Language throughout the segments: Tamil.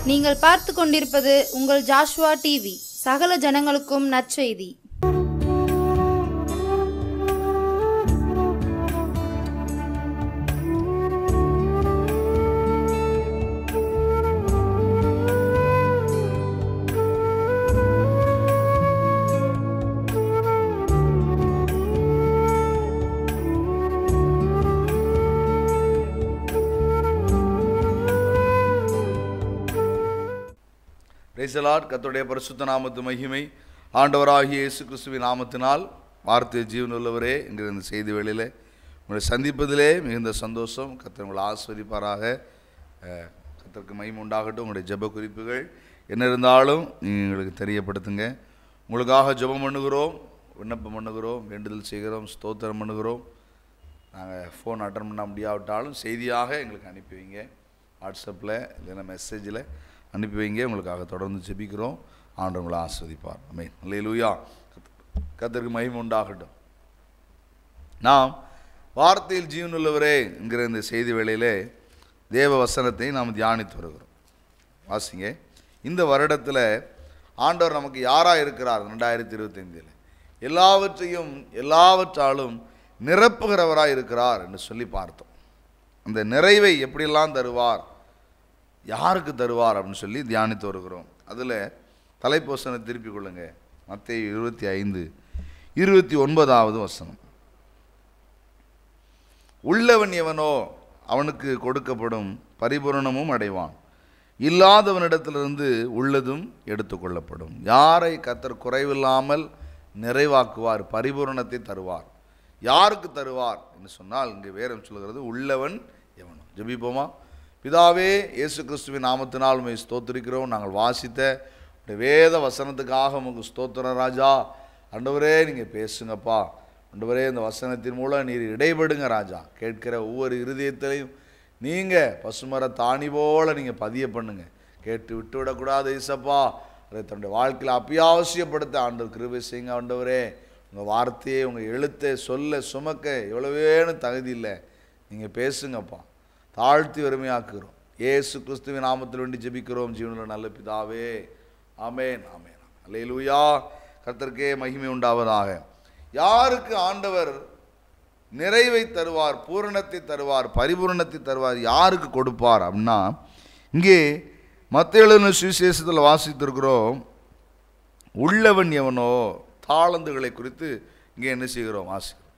நீங்கள் பார்த்து கொண்டிருப்பது உங்கள் ஜாஷ்வா டிவி. சகல ஜனங்களுக்கும் நற்செய்தி. கர்த்தருடைய பரிசுத்த நாமத்து மகிமை. ஆண்டவராகிய இயேசு கிறிஸ்துவின் நாமத்தினால் வார்த்தை ஜீவனுள்ளவரே என்கிற இந்த செய்தி வேளையில் உங்களை சந்திப்பதிலே மிகுந்த சந்தோஷம். கர்த்தர் உங்களை ஆசீர்வதிப்பாராக. கர்த்தருக்கு மகிமை உண்டாகட்டும். உங்களுடைய ஜெப குறிப்புகள் என்ன இருந்தாலும் நீங்கள் எங்களுக்கு தெரியப்படுத்துங்க. உங்களுக்காக ஜெபம் பண்ணுகிறோம், விண்ணப்பம் பண்ணுகிறோம், வேண்டுதல் செய்கிறோம், ஸ்தோத்திரம் பண்ணுகிறோம். நாங்கள் ஃபோன் அட்டன் பண்ண முடியாவிட்டாலும் செய்தியாக எங்களுக்கு அனுப்பி வைங்க. வாட்ஸ்அப்பில் இல்லைன்னா மெசேஜில் அனுப்பி வைங்க. உங்களுக்காக தொடர்ந்து ஜெபிக்கிறோம். ஆண்டவர் உங்களை ஆஸ்வதிப்பார். ஆமென். அல்லேலூயா. கர்த்தருக்கு மகிமை உண்டாகட்டும். நாம் வார்த்தையில் ஜீவனுள்ளவரே என்கிற இந்த செய்தி வேளையிலே தேவ வசனத்தை நாம் தியானித்து வருகிறோம். வாசிங்க. இந்த வருடத்தில் ஆண்டவர் நமக்கு யாராக இருக்கிறார்? 2025 எல்லாவற்றையும் எல்லாவற்றாலும் நிரப்புகிறவராக இருக்கிறார் என்று சொல்லி பார்த்தோம். அந்த நிறைவை எப்படியெல்லாம் தருவார், யாருக்கு தருவார் அப்படின்னு சொல்லி தியானித்து வருகிறோம். அதில் தலைப்போசனை திருப்பிக் கொள்ளுங்க. மத்தேயு 25:29 வசனம். உள்ளவன் எவனோ அவனுக்கு கொடுக்கப்படும், பரிபூரணமும் அடைவான். இல்லாதவனிடத்திலிருந்து உள்ளதும் எடுத்துக்கொள்ளப்படும். யாரை கர்த்தர் குறைவில்லாமல் நிறைவாக்குவார், பரிபூரணத்தை தருவார். யாருக்கு தருவார் என்று சொன்னால் இங்கே வேதம் சொல்கிறது உள்ளவன் எவனோ. ஜெபிப்போமா? பிதாவே, இயேசு கிறிஸ்துவின் நாமத்தினால் உம்மை ஸ்தோத்திரிக்கிறோம். நாங்கள் வாசித்த வேத வசனத்துக்காக உமக்கு ஸ்தோத்திரம் ராஜா. ஆண்டவரே, நீங்கள் பேசுங்கப்பா. ஆண்டவரே, இந்த வசனத்தின் மூலம் நீர் இடைபடுங்க ராஜா. கேட்கிற ஒவ்வொரு இருதயத்திலையும் நீங்கள் பசுமர தாணி போல நீங்கள் பதிய பண்ணுங்க. கேட்டு விட்டு விடக்கூடாது இசப்பா. அதை தன்னுடைய வாழ்க்கையில் அத்தியாவசியப்படுத்த ஆண்டவர் கிருபை செய்யுங்க. ஆண்டவரே, உங்கள் வார்த்தையை, உங்கள் எழுத்தை சொல்ல சுமக்க எவ்வளவேன்னு தகுதி இல்லை. நீங்கள் பேசுங்கப்பா. தாழ்த்தி வறுமையாக்குகிறோம். இயேசு கிறிஸ்துவின் நாமத்தில் வேண்டி ஜெபிக்கிறோம் ஜீவனுள்ள நல்ல பிதாவே. ஆமென், ஆமென். அல்லேலூயா. கர்த்தருக்கே மகிமை உண்டாவதாக. யாருக்கு ஆண்டவர் நிறைவை தருவார், பூரணத்தை தருவார், பரிபூரணத்தை தருவார், யாருக்கு கொடுப்பார் அப்படின்னா, இங்கே மத்தேயு சுவிசேஷத்தில் வாசித்திருக்கிறோம். உள்ளவன் எவனோ, தாளந்துகளை குறித்து இங்கே என்ன செய்கிறோம், வாசிக்கிறோம்.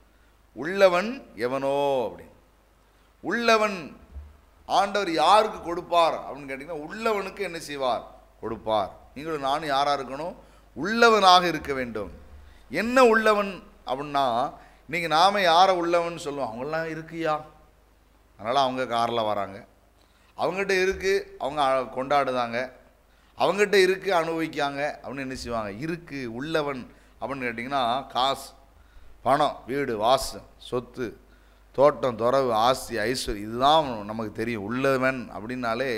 உள்ளவன் எவனோ அப்படின்னு. உள்ளவன் ஆண்டவர் யாருக்கு கொடுப்பார் அப்படின்னு கேட்டிங்கன்னா, உள்ளவனுக்கு என்ன செய்வார், கொடுப்பார். நீங்களும் நானும் யாராக இருக்கணும், உள்ளவனாக இருக்க வேண்டும். என்ன உள்ளவன் அப்படின்னா, இன்றைக்கி நாம் யாரை உள்ளவன் சொல்லுவோம், அவங்களாம் இருக்குயா, அதனால் அவங்க காரில் வராங்க, அவங்ககிட்ட இருக்குது, அவங்க கொண்டாடுதாங்க, அவங்ககிட்ட இருக்குது, அனுபவிக்காங்க அப்படின்னு என்ன செய்வாங்க, இருக்குது. உள்ளவன் அப்படின்னு கேட்டிங்கன்னா, காசு, பணம், வீடு, வாசம், சொத்து, தோட்டம், துறவு, ஆஸ்தி, ஐஸ்வர்யம், இதுதான் நமக்கு தெரியும். உள்ளவன் அப்படின்னாலே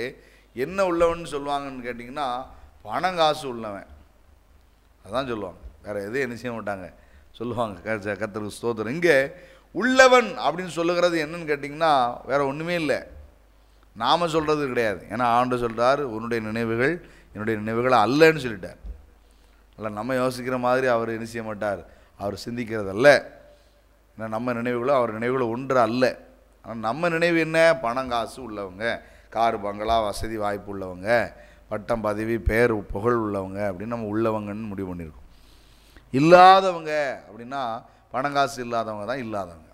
என்ன உள்ளவன் சொல்லுவாங்கன்னு கேட்டிங்கன்னா, பணம் காசு உள்ளவன், அதுதான் சொல்லுவாங்க. வேறு எதுவும் என்ன செய்ய மாட்டாங்க, சொல்லுவாங்க. கர்த்தருக்கு ஸ்தோத்திரம். இங்கே உள்ளவன் அப்படின்னு சொல்லுகிறது என்னன்னு கேட்டிங்கன்னா, வேறு ஒன்றுமே இல்லை, நாம் சொல்கிறது கிடையாது. ஏன்னா ஆண்டவர் சொல்கிறார், உன்னுடைய நினைவுகள் என்னுடைய நினைவுகள் அல்லன்னு சொல்லிட்டார். இல்லை நம்ம யோசிக்கிற மாதிரி அவர் என்ன செய்ய மாட்டார், அவர் சிந்திக்கிறதல்ல. ஏன்னா நம்ம நினைவுகளோ அவர் நினைவுகளோ ஒன்று அல்ல. ஆனால் நம்ம நினைவு என்ன, பணம் காசு உள்ளவங்க, கார் பங்களா வசதி வாய்ப்பு உள்ளவங்க, பட்டம் பதவி பேர் புகழ் உள்ளவங்க அப்படின்னு நம்ம உள்ளவங்கன்னு முடிவு பண்ணியிருக்கோம். இல்லாதவங்க அப்படின்னா பணம் காசு இல்லாதவங்க தான் இல்லாதவங்க.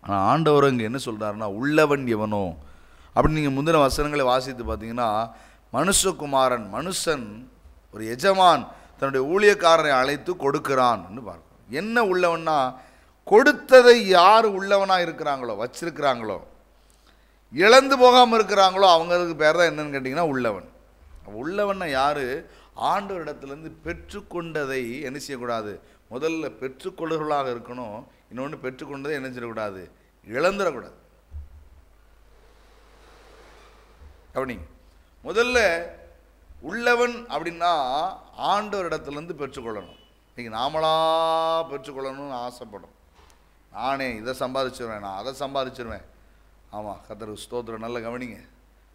ஆனால் ஆண்டவர் இங்கே என்ன சொல்கிறாருன்னா, உள்ளவன் எவனோ அப்படின்னு. நீங்கள் முந்தின வசனங்களை வாசித்து பார்த்தீங்கன்னா, மனுஷகுமாரன், மனுஷன், ஒரு எஜமான் தன்னுடைய ஊழியக்காரரை அழைத்து கொடுக்கிறான்னு பார்க்கணும். என்ன உள்ளவன்னா, கொடுத்ததை யார் உள்ளவனாக இருக்கிறாங்களோ, வச்சிருக்கிறாங்களோ, இழந்து போகாமல் இருக்கிறாங்களோ, அவங்களுக்கு பேர் தான் என்னன்னு கேட்டிங்கன்னா உள்ளவன். உள்ளவன்னா யார், ஆண்டவரிடத்துலேருந்து பெற்றுக்கொண்டதை என்ன செய்யக்கூடாது, முதல்ல பெற்றுக்கொள்ளுகளாக இருக்கணும். இன்னொன்று பெற்றுக்கொண்டதை என்ன செய்யக்கூடாது, இழந்துடக்கூடாது. அப்படிங்க முதல்ல உள்ளவன் அப்படின்னா ஆண்டவரிடத்துலேருந்து பெற்றுக்கொள்ளணும். நீங்கள் நாமளாக பெற்றுக்கொள்ளணும்னு ஆசைப்படும். நானே இதை சம்பாதிச்சிருவேன், நான் அதை சம்பாதிச்சிருவேன். ஆமாம், கர்த்தருக்கு ஸ்தோத்திரம். நல்ல கவனிங்க.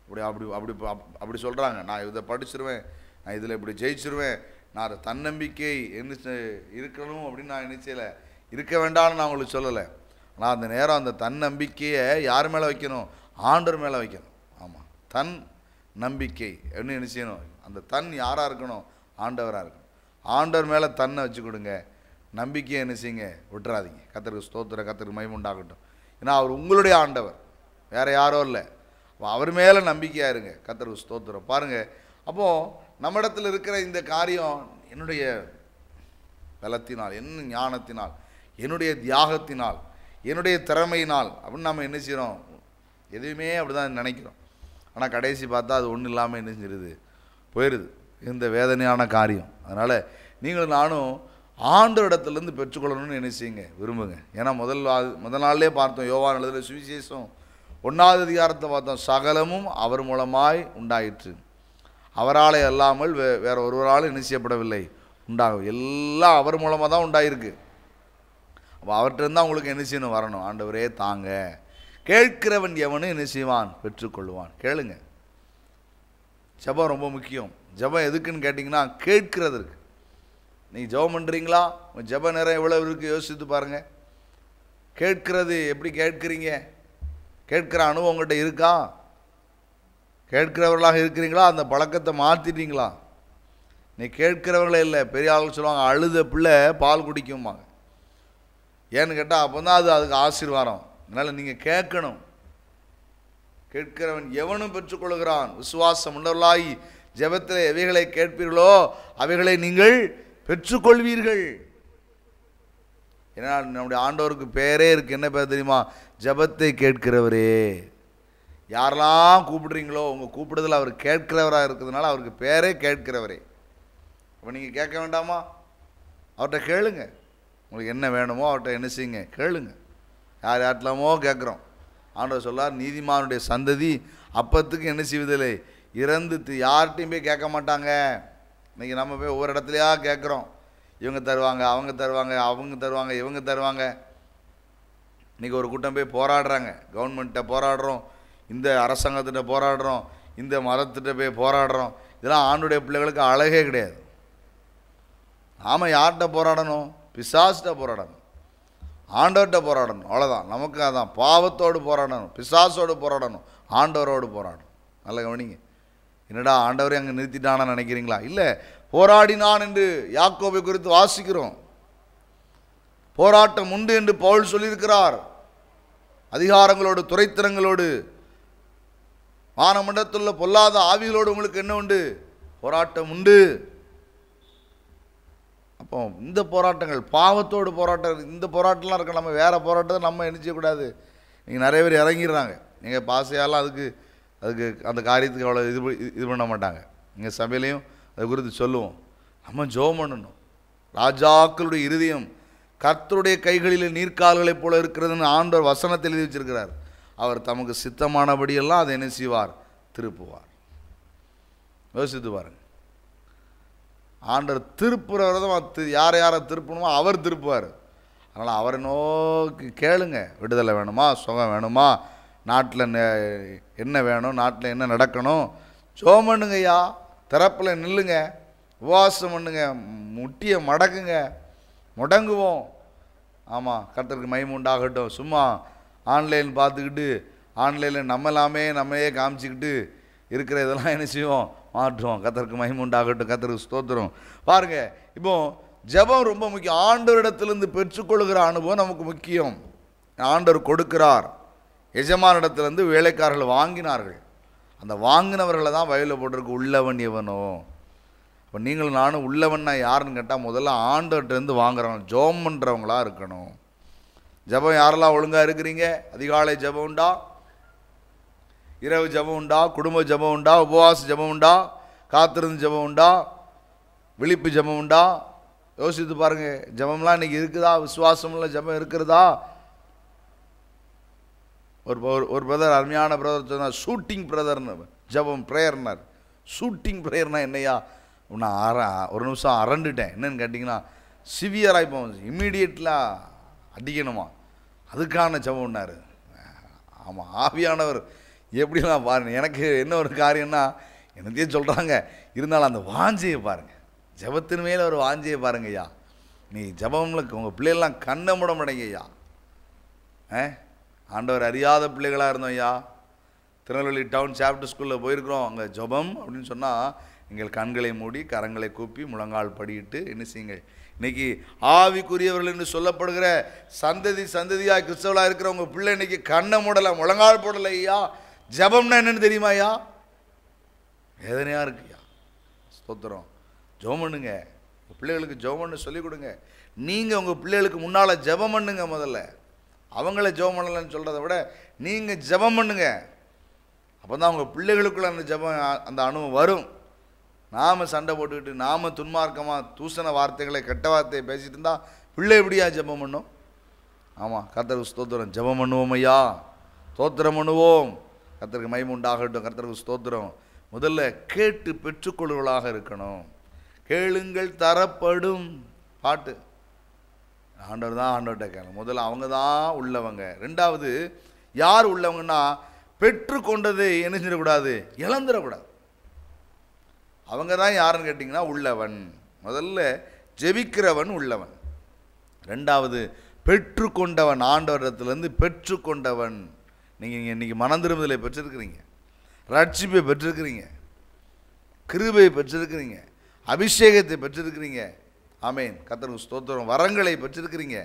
இப்படி அப்படி அப்படி அப்படி சொல்கிறாங்க. நான் இதை படிச்சிருவேன், நான் இதில் இப்படி ஜெயிச்சிருவேன், நான் அதை தன்னம்பிக்கை என்ன இருக்கணும் அப்படின்னு நான் நினைச்சல இருக்க வேண்டாம்னு நான் உங்களுக்கு சொல்லலை. ஆனால் அந்த நேரம் அந்த தன்னம்பிக்கையை யார் மேலே வைக்கணும்? ஆண்டவர் மேலே வைக்கணும். ஆமாம், தன் நம்பிக்கை என்ன செய்யணும்? அந்த தன் யாராக இருக்கணும்? ஆண்டவராக இருக்கணும். ஆண்டவர் மேலே தன்னை வச்சு கொடுங்க, நம்பிக்கையை என்ன செய்யுங்க? விட்டுறாதீங்க. கர்த்தருக்கு ஸ்தோத்திரம், கர்த்தருக்கு மகிமை உண்டாகட்டும். ஏன்னா அவர் உங்களுடைய ஆண்டவர், வேறு யாரோ இல்லை. அவர் மேலே நம்பிக்கையாக இருங்க. கர்த்தருக்கு ஸ்தோத்திரம். பாருங்கள், அப்போது நம்ம இடத்துல இருக்கிற இந்த காரியம் என்னுடைய பலத்தினால், என்ன ஞானத்தினால், என்னுடைய தியாகத்தினால், என்னுடைய திறமையினால் அப்படின்னு நம்ம என்ன செய்கிறோம்? எதுவுமே அப்படி தான் நினைக்கிறோம். ஆனால் கடைசி பார்த்தா அது ஒன்றும் இல்லாமல் என்ன செஞ்சிருது? போயிடுது. இந்த வேதனையான காரியம். அதனால் நீங்களும் நானும் ஆண்டவர் இடத்துலேருந்து பெற்றுக்கொள்ளணும்னு என்ன செய்யுங்க? விரும்புங்க. ஏன்னா முதல் நாள்லேயே பார்த்தோம், யோவான் எழுதின சுவிசேஷம் 1வது அதிகாரத்தை பார்த்தோம். சகலமும் அவர் மூலமாய் உண்டாயிற்று, அவராலே அல்லாமல் வேற ஒருவராலும் என்ன செய்யப்படவில்லை, உண்டாகும். எல்லாம் அவர் மூலமாக தான் உண்டாயிருக்கு. அப்போ அவர்கிட்ட தான் உங்களுக்கு என்ன செய்யணும்? வரணும். ஆண்டவரே தாங்க. கேட்கிறவன் எவனும் என்ன செய்வான்? பெற்றுக்கொள்வான். கேளுங்க. ஜெபம் ரொம்ப முக்கியம். ஜெபம் எதுக்குன்னு கேட்டிங்கன்னா, கேட்கிறதற்கு. நீங்கள் ஜெபம் பண்ணுறீங்களா? ஜெப நேரம் எவ்வளோ இருக்குது யோசித்து பாருங்கள். கேட்கிறது எப்படி கேட்குறீங்க? கேட்குற அனுபவம் உங்கள்கிட்ட இருக்கா? கேட்கிறவர்களாக இருக்கிறீங்களா? அந்த பழக்கத்தை மாற்றிட்டீங்களா? நீ கேட்கிறவங்களே இல்லை. பெரிய ஆளுங்க சொல்லுவாங்க, அழுத பிள்ளை பால் குடிக்கும்பாங்க. ஏன்னு கேட்டால் அப்போ தான் அதுக்கு ஆசீர்வாதம். அதனால் நீங்கள் கேட்கணும். கேட்கிறவன் எவனும் பெற்றுக்கொள்கிறான். விசுவாசம் உள்ளவர்களாய் ஜெபத்தில் எவைகளை கேட்பீர்களோ அவைகளை நீங்கள் பெற்றுக்கொள்வீர்கள். ஏன்னா நம்முடைய ஆண்டவருக்கு பேரே இருக்குது. என்ன பேர் தெரியுமா? ஜெபத்தை கேட்கிறவரே. யாரெல்லாம் கூப்பிடுறீங்களோ உங்கள் கூப்பிடுதல் அவர் கேட்கிறவராக இருக்கிறதுனால அவருக்கு பேரே கேட்கிறவரே. அப்போ நீங்கள் கேட்க வேண்டாமா? அவர்கிட்ட கேளுங்க. உங்களுக்கு என்ன வேணுமோ அவர்கிட்ட என்ன செய்யுங்க? கேளுங்க. யார் யார்ட்டலாமோ கேட்குறோம். ஆண்டவர் சொல்லார், நீதிமானுடைய சந்ததி அப்பத்துக்கு என்ன செய்வதில்லை, இறந்து யார்கிட்டையும் போய் கேட்க மாட்டாங்க. இன்றைக்கி நம்ம போய் ஒவ்வொரு இடத்துலையா கேட்குறோம். இவங்க தருவாங்க, அவங்க தருவாங்க, அவங்க தருவாங்க, இவங்க தருவாங்க. இன்றைக்கி ஒரு கூட்டம் போய் போராடுறாங்க. கவர்மெண்ட்டை போராடுறோம், இந்த அரசாங்கத்திட்ட போராடுறோம், இந்த மதத்திட்ட போய் போராடுறோம். இதெல்லாம் ஆண்டுடைய பிள்ளைகளுக்கு அழகே கிடையாது. நாம் யார்கிட்ட போராடணும்? பிசாசிட்ட போராடணும், ஆண்டவர்கிட்ட போராடணும். அவ்வளோதான். நமக்கு அதான். பாவத்தோடு போராடணும், பிசாசோடு போராடணும், ஆண்டவரோடு போராடணும். நல்ல கவனிங்க. என்னடா ஆண்டவரே அங்கே நிறுத்திட்டான்னு நினைக்கிறீங்களா? இல்லை, போராடினான் என்று யாக்கோபை குறித்து வாசிக்கிறோம். போராட்டம் உண்டு என்று பவுல் சொல்லியிருக்கிறார். அதிகாரங்களோடு, துரைத்தனங்களோடு, வானமண்டலத்துள்ள பொல்லாத ஆவிகளோடு உங்களுக்கு என்ன உண்டு? போராட்டம் உண்டு. அப்போ இந்த போராட்டங்கள், பாவத்தோடு போராட்டம், இந்த போராட்டம்லாம் இருக்க. நம்ம வேறு போராட்டத்தை நம்ம என்ன செய்யக்கூடாது. நீங்கள் நிறைய பேர் இறங்கிடுறாங்க. நீங்கள் பாசையாலாம் அதுக்கு அந்த காரியத்துக்கு அவ்வளோ இது பண்ண மாட்டாங்க. எங்கள் சபையிலையும் அதை குறித்து சொல்லுவோம். நம்ம ஜெபம் பண்ணணும். ராஜாக்களுடைய இருதயம் கர்த்தருடைய கைகளில் நீர்க்கால்களைப் போல இருக்கிறதுன்னு ஆண்டவர் வசனத்தில் எழுதி வச்சிருக்கிறார். அவர் தமக்கு சித்தமானபடியெல்லாம் அதை என்ன செய்வார்? திருப்புவார். யோசித்து பாருங்க. ஆண்டவர் திருப்புறவர் தான். யாரை யாரை திருப்பணுமோ அவர் திருப்புவார். அதனால் அவரை நோக்கி கேளுங்க. விடுதலை வேணுமா? சுகம் வேணுமா? நாட்டில் என்ன வேணும்? நாட்டில் என்ன நடக்கணும்? ஜெபம் பண்ணுங்க ஐயா. திறப்பில் நில்லுங்க, உபவாசம் பண்ணுங்க, முட்டியை மடக்குங்க, முடங்குவோம். ஆமாம், கர்த்தருக்கு மகிமை உண்டாகட்டும். சும்மா ஆன்லைன் பார்த்துக்கிட்டு ஆன்லைனில் நம்மையே காமிச்சிக்கிட்டு இருக்கிற இதெல்லாம் என்ன செய்வோம்? மாற்றுவோம். கர்த்தருக்கு மகிமை உண்டாகட்டும். கர்த்தருக்கு ஸ்தோத்திரம். பாருங்கள், இப்போ ஜெபம் ரொம்ப முக்கியம். ஆண்டவரிடத்திலிருந்து பெற்றுக்கொள்கிற அனுபவம் நமக்கு முக்கியம். ஆண்டவர் கொடுக்கிறார். எஜமானிடத்திலிருந்து வேலைக்காரர்கள் வாங்கினார்கள். அந்த வாங்கினவர்களை தான் வயலில் போட்டிருக்கு, உள்ளவன் எவனோ. இப்போ நீங்களும் நானும் உள்ளவன்னா யாருன்னு கேட்டால் முதல்ல ஆண்டவர்கிட்டருந்து வாங்குறவங்க, ஜெபம் பண்ணுறவங்களா இருக்கணும். ஜெபம் யாரெல்லாம் ஒழுங்காக இருக்கிறீங்க? அதிகாலை ஜெபம் உண்டா? இரவு ஜெபம் உண்டா? குடும்ப ஜெபம் உண்டா? உபவாச ஜெபம் உண்டா? காத்திருந்து ஜெபம் உண்டா? விழிப்பு ஜெபம் உண்டா? யோசித்து பாருங்கள். ஜெபம்லாம் இன்றைக்கி இருக்குதா? விசுவாசமுள்ள ஜெபம் இருக்கிறதா? ஒரு பிரதர், அருமையான பிரதர் சொன்னார், ஷூட்டிங் பிரதர்னு ஜெபம் ப்ரேயர்னார். ஷூட்டிங் ப்ரேயர்னா என்னையா? நான் ஒரு நிமிஷம் அரண்டுட்டேன். என்னன்னு கேட்டிங்கன்னா, சிவியராக இப்போ இம்மீடியட்லாம் அடிக்கணுமா, அதுக்கான ஜெபம்னார். ஆமாம், ஆவியானவர் எப்படிலாம் பாருங்கள். எனக்கு என்ன ஒரு காரியம்னா என்னத்தையும் சொல்கிறாங்க, இருந்தாலும் அந்த வாஞ்சையை பாருங்கள், ஜபத்தின் மேலே ஒரு வாஞ்சையை பாருங்க ஐயா. நீ ஜபம்ல உங்கள் பிள்ளைகள்லாம் கண்ணை மூட மாட்டேங்க ஐயா. ஆண்டவர் அறியாத பிள்ளைகளாக இருந்தோம் ஐயா. திருநெல்வேலி டவுன் சாப்டர் ஸ்கூலில் போயிருக்கிறோம். அங்கே ஜபம் அப்படின்னு சொன்னால் நீங்கள் கண்களை மூடி கரங்களை கூப்பி முழங்கால் படியிட்டு என்ன செய்யுங்க. இன்னைக்கு ஆவிக்குரியவர்கள் என்று சொல்லப்படுகிற சந்ததியாக கிறிஸ்தவர்களாக இருக்கிற உங்கள் பிள்ளை இன்னைக்கு கண்ணை மூடலை, முழங்கால் போடலை ஐயா. ஜபம்னா என்னன்னு தெரியுமா ஐயா? வேதனையாக இருக்கு ஐயா. ஸ்தோத்திரம். ஜெபம் பண்ணுங்க, உங்கள் பிள்ளைகளுக்கு ஜெபம் பண்ண சொல்லிக் கொடுங்க. நீங்கள் உங்கள் பிள்ளைகளுக்கு முன்னால் ஜெபம் பண்ணுங்க. முதல்ல அவங்கள ஜெபம் பண்ணலன்னு சொல்கிறத விட நீங்கள் ஜெபம் பண்ணுங்க. அப்போ தான் உங்கள் பிள்ளைகளுக்குள்ள அந்த ஜெபம், அந்த அனுபவம் வரும். நாம் சண்டை போட்டுக்கிட்டு நாம் துன்மார்க்கமாக தூசண வார்த்தைகளை கெட்ட வார்த்தையை பேசிகிட்டு இருந்தால் பிள்ளை எப்படியா ஜெபம் பண்ணும்? ஆமாம், கர்த்தருக்கு ஸ்தோத்திரம். ஜெபம் பண்ணுவோம் ஐயா, ஸ்தோத்திரம் பண்ணுவோம். கர்த்தருக்கு மகிமை உண்டாகட்டும். கர்த்தருக்கு ஸ்தோத்திரம். முதல்ல கேட்டு பெற்றுக்கொள்வர்களாக இருக்கணும். கேளுங்கள் தரப்படும் பாட்டு. ஆண்டவர் தான் ஆண்டவர்கிட்ட கேளுங்க. முதல்ல அவங்க தான் உள்ளவங்க. ரெண்டாவது யார் உள்ளவங்கன்னா பெற்றுக்கொண்டதை என்ன செஞ்சிடக்கூடாது, இழந்துடக்கூடாது. அவங்க தான் யாருன்னு கேட்டிங்கன்னா உள்ளவன். முதல்ல ஜெபிக்கிறவன் உள்ளவன். ரெண்டாவது பெற்றுக்கொண்டவன், ஆண்டவரிடத்துலேருந்து பெற்றுக்கொண்டவன். நீங்கள் இன்றைக்கி மனந்திரும்புதலை பெற்றிருக்கிறீங்க, ரட்சிப்பை பெற்றிருக்கிறீங்க, கிருபையை பெற்றிருக்கிறீங்க, அபிஷேகத்தை பெற்றிருக்கிறீங்க. ஆமேன், கர்த்தருக்கு ஸ்தோத்திரம். வரங்களை பெற்றிருக்கிறீங்க.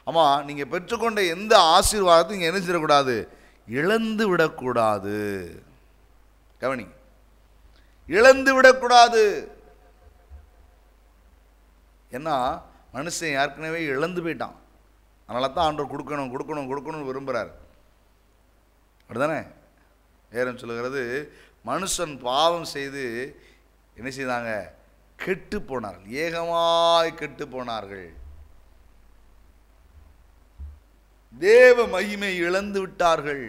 ஆமாம், நீங்கள் பெற்றுக்கொண்ட எந்த ஆசீர்வாதத்தையும் நீங்கள் என்ன செய்யக்கூடாது, இழந்து விடக்கூடாது. கவனி, இழந்து விடக்கூடாது. ஏன்னா மனுஷன் ஏற்கனவே இழந்து போயிட்டான். அதனால தான் ஆண்டவர் கொடுக்கணும் கொடுக்கணும் கொடுக்கணும்னு விரும்புகிறார். அப்படிதானே? வேதம் சொல்லுகிறது, மனுஷன் பாவம் செய்து என்ன செய்தாங்க, கெட்டு போனார்கள், ஏகமாய் கெட்டு போனார்கள். தேவ மகிமை இழந்து விட்டார்கள்.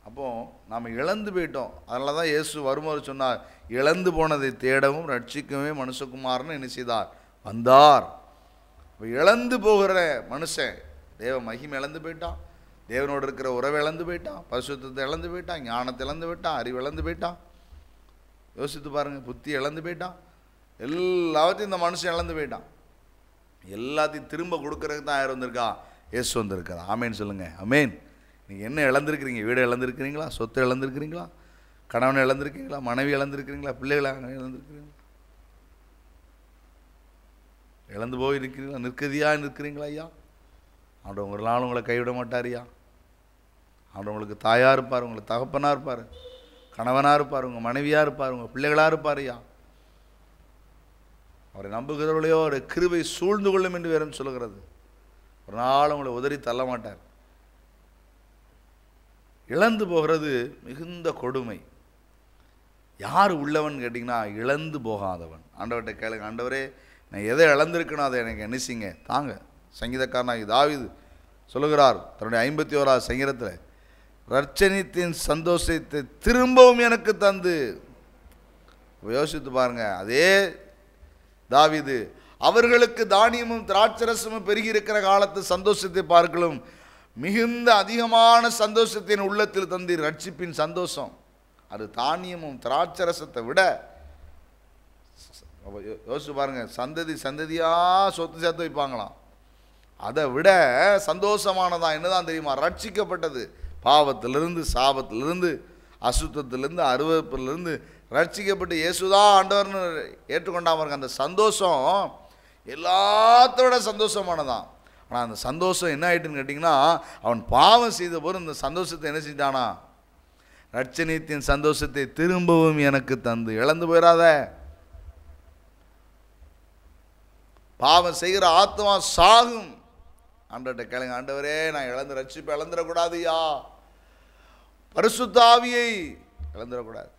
அப்போ நாம் இழந்து போயிட்டோம். அதனால தான் இயேசு வரும்போது சொன்னார், இழந்து போனதை தேடவும் ரட்சிக்கவே மனுஷகுமாரன் என்ன செய்தார், வந்தார். இப்போ இழந்து போகிற மனுஷன் தேவ மகிமை இழந்து போயிட்டான், தேவனோடு இருக்கிற உறவை இழந்து போயிட்டான், பரிசுத்தத்தை இழந்து போயிட்டான், ஞானத்தை இழந்து போயிட்டான், அறிவு இழந்து போயிட்டான். யோசித்து பாருங்கள், புத்தி இழந்து போயிட்டான். எல்லாத்தையும் இந்த மனுஷன் இழந்து போயிட்டான். எல்லாத்தையும் திரும்ப கொடுக்கறதுக்கு தான் யார் வந்திருக்கா, இயேசு வந்திருக்கார். ஆமேன் சொல்லுங்கள். ஆமேன். நீங்கள் என்ன இழந்திருக்கிறீங்க? வீடை இழந்திருக்கிறீங்களா? சொத்தை இழந்திருக்கிறீங்களா? கணவனை இழந்திருக்கீங்களா? மனைவி இழந்திருக்கிறீங்களா? பிள்ளைகளை இழந்திருக்கிறீங்களா? இழந்து போய் இருக்கிறீங்களா? நிற்கதியாக நிற்கிறீங்களா ஐயா? ஆண்டவர் ஒரு நாள் உங்களை கைவிட மாட்டாரியா? ஆண்டவர் உங்களுக்கு தாயாக இருப்பார், உங்களுக்கு தகப்பனாக இருப்பார், கணவனாக இருப்பார், உங்கள் மனைவியாக இருப்பார், உங்கள் பிள்ளைகளாக இருப்பார் ஐயா. அவரை நம்புகிறவர்களையோ ஒரு கிருபை சூழ்ந்து கொள்ளும் என்று வேறும் சொல்லுகிறது. ஒரு நாள் உங்களை உதறி தள்ள மாட்டார். இழந்து போகிறது மிகுந்த கொடுமை. யார் உள்ளவன் கேட்டிங்கன்னா இழந்து போகாதவன். ஆண்டவர்கிட்ட கேளுங்க, ஆண்டவரே நான் எதை இழந்திருக்கணும் அதை எனக்கு என்னசிங்க தாங்க. சங்கீதக்காரனாகி தாவீது சொல்லுகிறார் தன்னுடைய 51ஆவது சங்கீதத்தில், ரட்சணியத்தின் சந்தோஷத்தை திரும்பவும் எனக்கு தந்து. யோசித்து பாருங்க, அதே தாவீது அவர்களுக்கு தானியமும் திராட்சரசமும் பெருகி இருக்கிற காலத்து சந்தோஷத்தை பார்க்கலும் மிகுந்த அதிகமான சந்தோஷத்தின் உள்ளத்தில் தந்து. ரட்சிப்பின் சந்தோஷம் அது தானியமும் திராட்சரசத்தை விட, யோசிச்சு பாருங்க, சந்ததியாக சொத்து சேர்த்து வைப்பாங்களாம், அதை விட சந்தோஷமானதான் என்னதான் தெரியுமா, ரட்சிக்கப்பட்டது. பாவத்திலிருந்து, சாபத்திலிருந்து, அசுத்தத்திலிருந்து, அருவருப்பிலிருந்து ரட்சிக்கப்பட்டு இயேசுதான் ஆண்டவர்னு ஏற்றுக்கொண்டாம இருக்க அந்த சந்தோஷம் எல்லாத்தோட சந்தோஷமானதான். ஆனால் அந்த சந்தோஷம் என்ன ஆயிட்டுன்னு கேட்டிங்கன்னா, அவன் பாவம் செய்த போது இந்த சந்தோஷத்தை என்ன செஞ்சானா, ரட்சணியத்தின் சந்தோஷத்தை திரும்பவும் எனக்கு தந்து. இழந்து போயிடாத. பாவம் செய்கிற ஆத்மா சாகும். ஆண்டவர்கிட்ட கேளுங்க, ஆண்டவரே நான் இழந்து ரட்சிப்பை இழந்துடக்கூடாதுயா, பரிசுத்த ஆவியை இழந்துடக்கூடாது,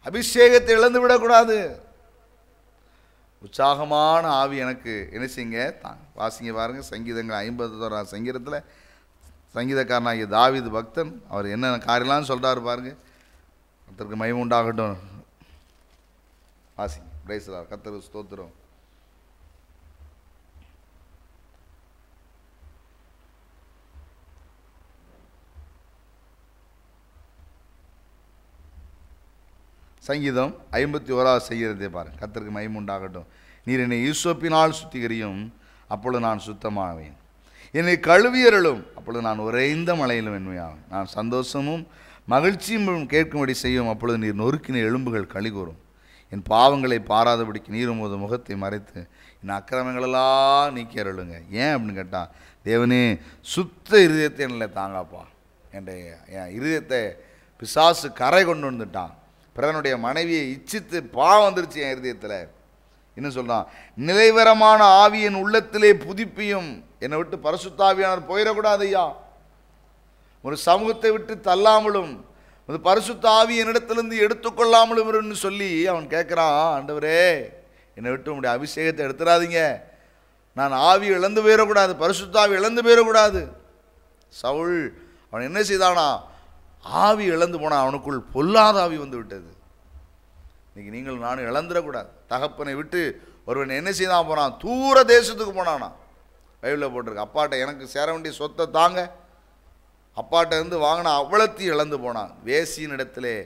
அபிஷேகத்தை இழந்து விடக்கூடாது. உற்சாகமான ஆவி எனக்கு என்ன செய்யுங்க தான். வாசிங்க பாருங்க, சங்கீதங்கள் 51ஆம் சங்கீதத்தில் சங்கீதக்காரனாகிய தாவீது பக்தன் அவர் என்ன காரியெல்லாம் சொல்கிறாரு பாருங்க. கர்த்தருக்கு மகிமை உண்டாகட்டும். வாசிங்க. Praise the Lord. கர்த்தருக்கு ஸ்தோத்திரம். சங்கீதம் 51 செய்கிறதே பாருங்கள். கர்த்தருக்கு மகிமை உண்டாகட்டும். நீர் என்னை ஈசோப்பினால் சுத்திகரியும், அப்பொழுது நான் சுத்தமாவேன். என்னை கழுவியருளும், அப்பொழுது நான் உறைந்த மலையிலும் வெண்மையாகும். நான் சந்தோஷமும் மகிழ்ச்சியும் கேட்கும்படி செய்யும், அப்பொழுது நீர் நொறுக்கின எலும்புகள் களிகூறும். என் பாவங்களை பாராதபடிக்கு நீர் உமது முகத்தை மறைத்து என் அக்கிரமங்களெல்லாம் நீக்கி அருளுங்க. ஏன் அப்படின்னு கேட்டால், தேவனே சுத்த இருதயத்தை என்னில் தாங்காப்பா. என் இருதயத்தை பிசாசு கரை கொண்டு வந்துட்டான். பிறனுடைய மனைவியை இச்சித்து பாவம் வந்துருச்சு என் இருதயத்தில். இன்னும் சொல்கிறான், நிலைவரமான ஆவியின் உள்ளத்திலே புதுப்பியும். என்னை விட்டு பரிசுத்தாவியானவர் போயிடக்கூடாது ஐயா. ஒரு சமூகத்தை விட்டு தள்ளாமலும் ஒரு பரிசுத்த ஆவி என்னிடத்திலிருந்து எடுத்துக்கொள்ளாமலும் சொல்லி அவன் கேட்குறான், ஆண்டவரே என்னை விட்டு உங்களுடைய அபிஷேகத்தை எடுத்துடாதீங்க, நான் ஆவி இழந்து போயிடக்கூடாது, பரிசுத்த ஆவி இழந்து போயிடக்கூடாது. சவுல் அவன் என்ன செய்தானா, ஆவி இழந்து போனான். அவனுக்குள் பொல்லாத ஆவி வந்து விட்டது. இன்னைக்கு நீங்கள் நானும் இழந்துடக்கூடாது. தகப்பனை விட்டு ஒருவன் என்ன செய்தான் போனான், தூர தேசத்துக்கு போனானா. பைபிளில் போட்டிருக்கு, அப்பாட்ட எனக்கு சேர வேண்டிய சொத்தை தாங்க, அப்பாட்ட இருந்து வாங்கினா அவ்வளத்தையும் இழந்து போனான். வேசியின் இடத்திலே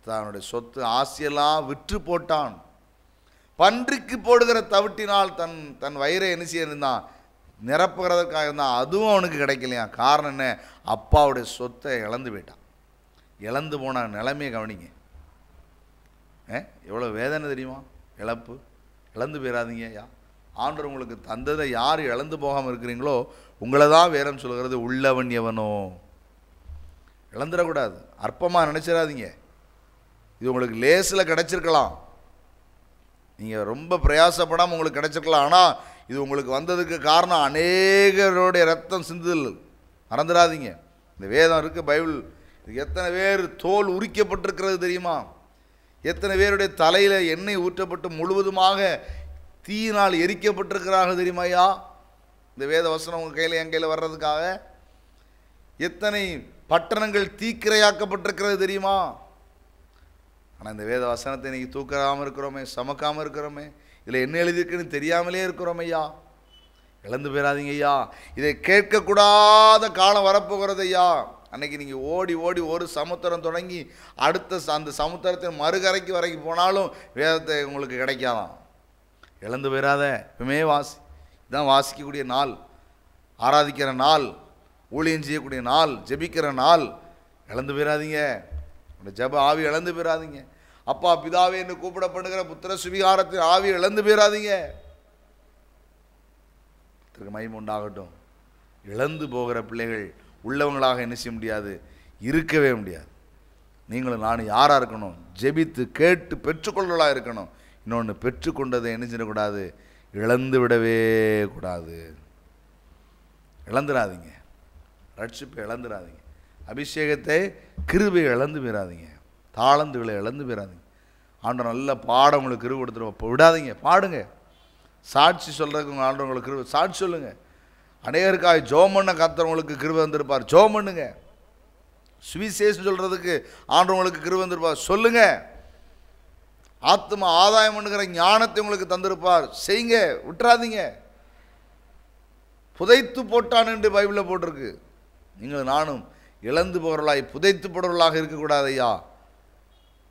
தன்னுடைய சொத்து ஆசையெல்லாம் விற்று போட்டான். பன்றிக்கு போடுகிற தவிட்டினால் தன் வயிறை என்ன செய்யிருந்தான், நிரப்புகிறதுக்காக இருந்தான். அதுவும் அவனுக்கு கிடைக்கலையா. காரணம் என்ன, அப்பாவுடைய சொத்தை இழந்து போயிட்டான். இழந்து போன நிலைமையை கவனிங்க. எவ்வளோ வேதனை தெரியுமா, இழப்பு. இழந்து போயிடாதீங்க ஐயா. ஆண்டவர் உங்களுக்கு தந்ததை யார் இழந்து போகாமல் இருக்கிறீங்களோ உங்களை தான் வேதம் சொல்கிறது, உள்ளவன் எவனோ. இழந்துடக்கூடாது, அற்பமாக நினச்சிடாதீங்க. இது உங்களுக்கு லேசில் கிடச்சிருக்கலாம், நீங்கள் ரொம்ப பிரயாசப்படாமல் உங்களுக்கு கிடச்சிருக்கலாம். ஆனால் இது உங்களுக்கு வந்ததுக்கு காரணம் அநேகருடைய ரத்தம் சிந்துதல். மறந்துடாதீங்க. இந்த வேதம் இருக்குது, பைபிள். இது எத்தனை பேர் தோல் உரிக்கப்பட்டிருக்கிறது தெரியுமா? எத்தனை பேருடைய தலையில் எண்ணெய் ஊற்றப்பட்டு முழுவதுமாக தீயினால் எரிக்கப்பட்டிருக்கிறார்கள் தெரியுமாயா? இந்த வேத வசனம் உங்கள் கையில் என் கையில் வர்றதுக்காக எத்தனை பட்டணங்கள் தீக்கிரையாக்கப்பட்டிருக்கிறது தெரியுமா? ஆனால் இந்த வேத வசனத்தை இன்றைக்கி தூக்காமல் இருக்கிறோமே, சமக்காமல் இருக்கிறோமே, இதில் என்ன எழுதியிருக்குன்னு தெரியாமலே இருக்கிறோம் ஐயா. இழந்து போயிடாதீங்க ஐயா. இதை கேட்கக்கூடாத காலம் வரப்போகிறது ஐயா. அன்றைக்கி நீங்கள் ஓடி ஓடி ஒரு சமுத்திரம் தொடங்கி அடுத்த அந்த சமுத்திரத்தின் மறுகரைக்கு வரைக்கும் போனாலும் வேதத்தை உங்களுக்கு கிடைக்காதான். இழந்து போயிடாத. இப்பவுமே வாசி. இதுதான் வாசிக்கக்கூடிய நாள், ஆராதிக்கிற நாள், ஊழியம் செய்யக்கூடிய நாள், ஜெபிக்கிற நாள். இழந்து போயிடாதீங்க. ஜெப ஆவி இழந்து போயிடாதீங்க. அப்பா பிதாவே என்று கூப்பிடப்படுகிற புத்திர சுவிகாரத்தின் ஆவி இழந்து போயிடாதீங்க. மகிமை உண்டாகட்டும். இழந்து போகிற பிள்ளைகள் உள்ளவங்களாக என்ன செய்ய முடியாது, இருக்கவே முடியாது. நீங்களும் நானும் யாராக இருக்கணும், ஜெபித்து கேட்டு பெற்றுக்கொள்ளலாக இருக்கணும். இன்னொன்று, பெற்றுக்கொண்டதை என்ன செய்யக்கூடாது, இழந்து விடவே கூடாது. இழந்துடாதீங்க. ரட்சிப்பை இழந்துடாதீங்க. அபிஷேகத்தை, கிருபை இழந்து போயிடாதீங்க. தாளந்துகளை இழந்து போயிடாதீங்க. ஆண்டவர் நல்ல பாடம் உங்களுக்கு கிருபை கொடுத்துருவோம். இப்போ விடாதீங்க, பாடுங்க. சாட்சி சொல்கிறதுக்கு உங்கள் ஆண்டவர் உங்களுக்கு கிருபை, சாட்சி சொல்லுங்கள். அநேகருக்காக ஜோம் பண்ண கர்த்தவங்களுக்கு கிருபை வந்திருப்பார், ஜோம் பண்ணுங்க. சுவிசேஷம் சொல்கிறதுக்கு ஆண்டவங்களுக்கு கிருபை வந்திருப்பார், சொல்லுங்க. ஆத்மா ஆதாயம் பண்ணுகிற ஞானத்தை உங்களுக்கு தந்திருப்பார், செய்யுங்க, விட்டுறாதீங்க. புதைத்து போட்டான் என்று பைபிளில் போட்டிருக்கு. நீங்கள் நானும் இழந்து போகிறவர்களாய் புதைத்து போடுறவர்களாக இருக்கக்கூடாது ஐயா.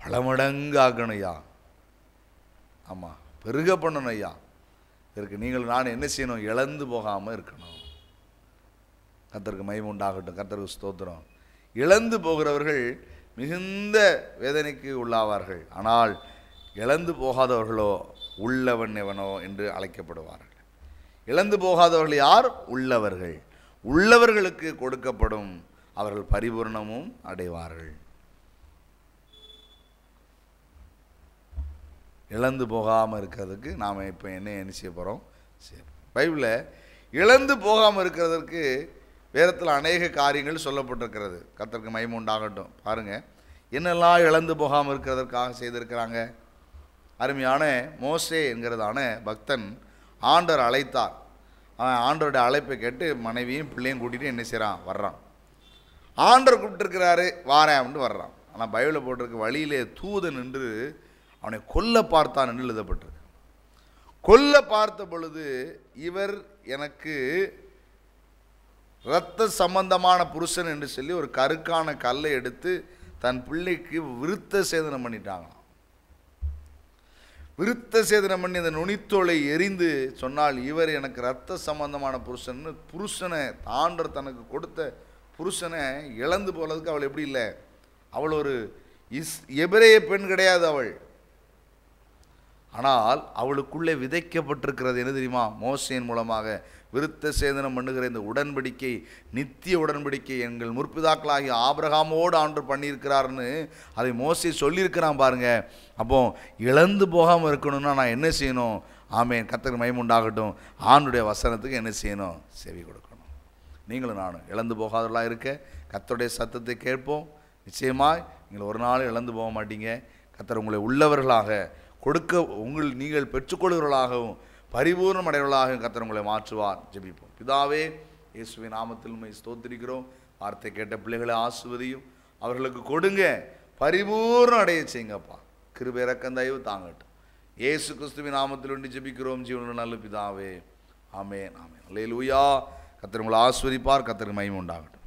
பல மடங்கு ஆக்கணும் ஐயா. ஆமாம், பெருக பண்ணணும் ஐயா. இதற்கு நீங்கள் நான் என்ன செய்யணும், இழந்து போகாமல் இருக்கணும். கர்த்தருக்கு மகிமை உண்டாகட்டும். கர்த்தருக்கு ஸ்தோத்திரம். இழந்து போகிறவர்கள் மிகுந்த வேதனைக்கு உள்ளாவார்கள். ஆனால் இழந்து போகாதவர்களோ உள்ளவன் எவனோ என்று அழைக்கப்படுவார்கள். இழந்து போகாதவர்கள் யார்? உள்ளவர்கள். உள்ளவர்களுக்கு கொடுக்கப்படும், அவர்கள் பரிபூர்ணமும் அடைவார்கள். இழந்து போகாமல் இருக்கிறதுக்கு நாம் இப்போ என்ன செய்ய போகிறோம்? பைபிளில் இழந்து போகாமல் இருக்கிறதுக்கு வேதத்தில் அநேக காரியங்கள் சொல்லப்பட்டிருக்கிறது. கர்த்தருக்கு மகிமை உண்டாகட்டும். பாருங்கள், என்னெல்லாம் இழந்து போகாமல் இருக்கிறதற்காக செய்திருக்கிறாங்க. அருமையான மோசே என்கிறதான பக்தன் ஆண்டவர் அழைத்தார். அவன் ஆண்டவருடைய அழைப்பை கேட்டு மனைவியும் பிள்ளையும் கூட்டிகிட்டு என்ன செய்கிறான், வர்றான். ஆண்டவர் கூப்பிட்டுருக்கிறாரு, வாரேன் அப்படின்ட்டு வர்றான். ஆனால் பைபிளில் போட்டிருக்கு, வழியிலே தூதன் நின்று அவனை கொல்ல பார்த்தான் என்று எழுதப்பட்டிருக்கு. கொல்ல பார்த்த பொழுது இவர் எனக்கு இரத்த சம்பந்தமான புருஷன் என்று சொல்லி ஒரு கருக்கான கல்லை எடுத்து தன் பிள்ளைக்கு விருத்த சேதனம் பண்ணிட்டாங்களாம். விருத்த சேதனம் பண்ணி அந்த நுனித்தோலை எரிந்து சொன்னால், இவர் எனக்கு இரத்த சம்பந்தமான புருஷன்னு புருஷனை ஆண்டவர் தனக்கு கொடுத்த புருஷனை இழந்து போனதுக்கு அவள் எப்படி இல்லை? அவள் ஒரு எபிரேய பெண் கிடையாது அவள். ஆனால் அவளுக்குள்ளே விதைக்கப்பட்டிருக்கிறது என்ன தெரியுமா? மோசேயின் மூலமாக விருத்த சேதனம் பண்ணுகிற இந்த உடன்படிக்கை, நித்திய உடன்படிக்கை எங்கள் முற்பிதாக்களாகிய ஆபிரகாமோடு ஆண்டவர் பண்ணியிருக்கிறார்னு அதை மோசே சொல்லியிருக்கிறான் பாருங்க. அப்போ இழந்து போகாமல் இருக்கணும்னா நான் என்ன செய்யணும்? ஆமேன், கர்த்தருக்கு மகிமை உண்டாகட்டும். ஆண்டுடைய வசனத்துக்கு என்ன செய்யணும்? செவி கொடுக்கணும். நீங்களும் நானும் இழந்து போகாதவர்களாக இருக்க கர்த்தருடைய சத்தத்தை கேட்போம். நிச்சயமாய் நீங்கள் ஒரு நாள் இழந்து போக மாட்டீங்க. கர்த்தர் உங்களை உள்ளவர்களாக கொடுக்க நீங்கள் பெற்றுக்கொள்கிறவர்களாகவும் பரிபூர்ணம் அடைவர்களாகவும் கர்த்தர் உங்களை மாற்றுவார். ஜெபிப்போம். பிதாவே, இயேசுவின் நாமத்தில் உம்மை ஸ்தோத்திரிக்கிறோம். வார்த்தை கேட்ட பிள்ளைகளை ஆசீர்வதியும், அவர்களுக்கு கொடுங்க, பரிபூர்ணம் அடைய செய்யுங்கப்பா. கிருபை இரக்கம் தயவு தாங்கட்டும். இயேசு கிறிஸ்துவின் நாமத்தில் ஒன்று ஜெபிக்கிறோம் ஜீவனுள்ள நல்ல பிதாவே. ஆமென், ஆமென். அல்லேலூயா. கர்த்தர் உங்களை ஆசீர்வதிப்பார். கர்த்தருக்கு மகிமை உண்டாகட்டும்.